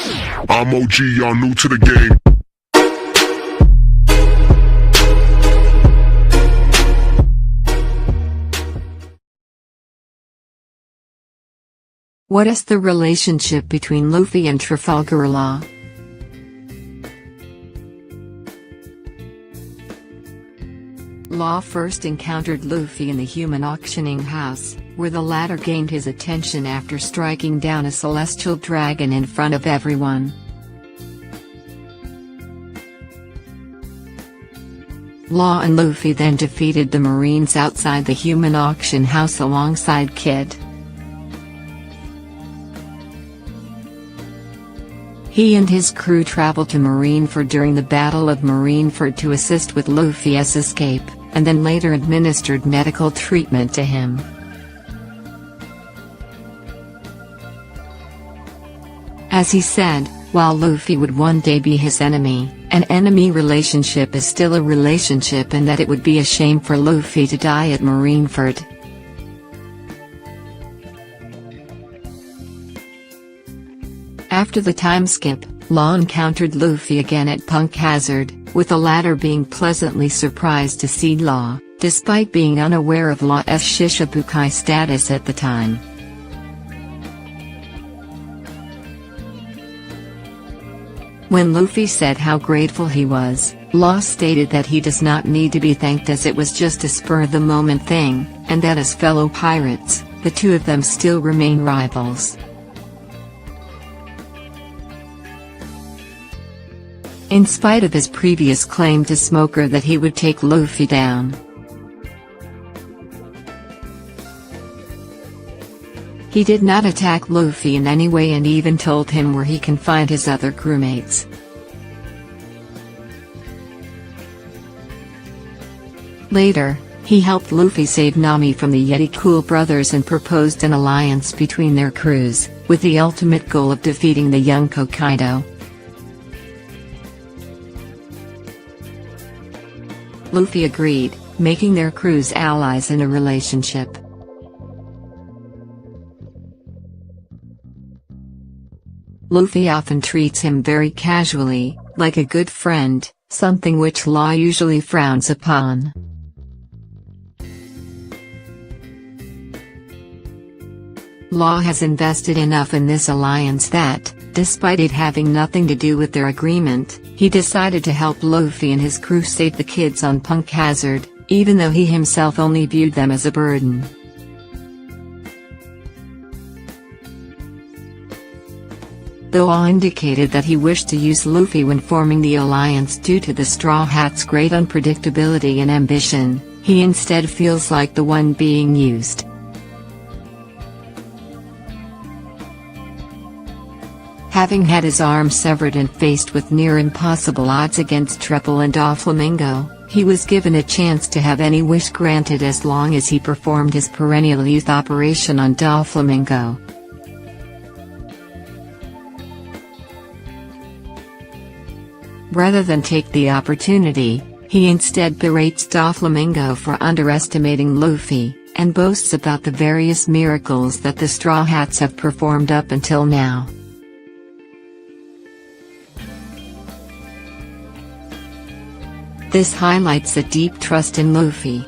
I'm OG, y'all new to the game. What is the relationship between Luffy and Trafalgar Law? Law first encountered Luffy in the human auctioning house, where the latter gained his attention after striking down a celestial dragon in front of everyone. Law and Luffy then defeated the Marines outside the human auction house alongside Kid. He and his crew traveled to Marineford during the Battle of Marineford to assist with Luffy's escape, and then later administered medical treatment to him. As he said, while Luffy would one day be his enemy, an enemy relationship is still a relationship, and that it would be a shame for Luffy to die at Marineford. After the time skip, Law encountered Luffy again at Punk Hazard, with the latter being pleasantly surprised to see Law, despite being unaware of Law's Shichibukai status at the time. When Luffy said how grateful he was, Law stated that he does not need to be thanked, as it was just a spur-of-the-moment thing, and that as fellow pirates, the two of them still remain rivals. In spite of his previous claim to Smoker that he would take Luffy down, he did not attack Luffy in any way, and even told him where he can find his other crewmates. Later, he helped Luffy save Nami from the Yeti Cool brothers and proposed an alliance between their crews, with the ultimate goal of defeating the young Kaido. Luffy agreed, making their crews allies in a relationship. Luffy often treats him very casually, like a good friend, something which Law usually frowns upon. Law has invested enough in this alliance that, despite it having nothing to do with their agreement, he decided to help Luffy and his crew save the kids on Punk Hazard, even though he himself only viewed them as a burden. Though Law indicated that he wished to use Luffy when forming the alliance due to the Straw Hat's great unpredictability and ambition, he instead feels like the one being used. Having had his arm severed and faced with near impossible odds against Treble and Doflamingo, he was given a chance to have any wish granted as long as he performed his perennial youth operation on Doflamingo. Rather than take the opportunity, he instead berates Doflamingo for underestimating Luffy, and boasts about the various miracles that the Straw Hats have performed up until now. This highlights a deep trust in Luffy.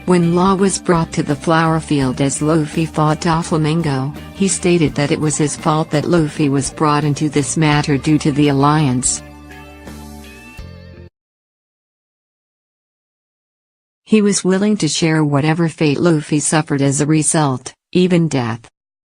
When Law was brought to the flower field as Luffy fought Doflamingo, he stated that it was his fault that Luffy was brought into this matter due to the alliance. He was willing to share whatever fate Luffy suffered as a result, even death.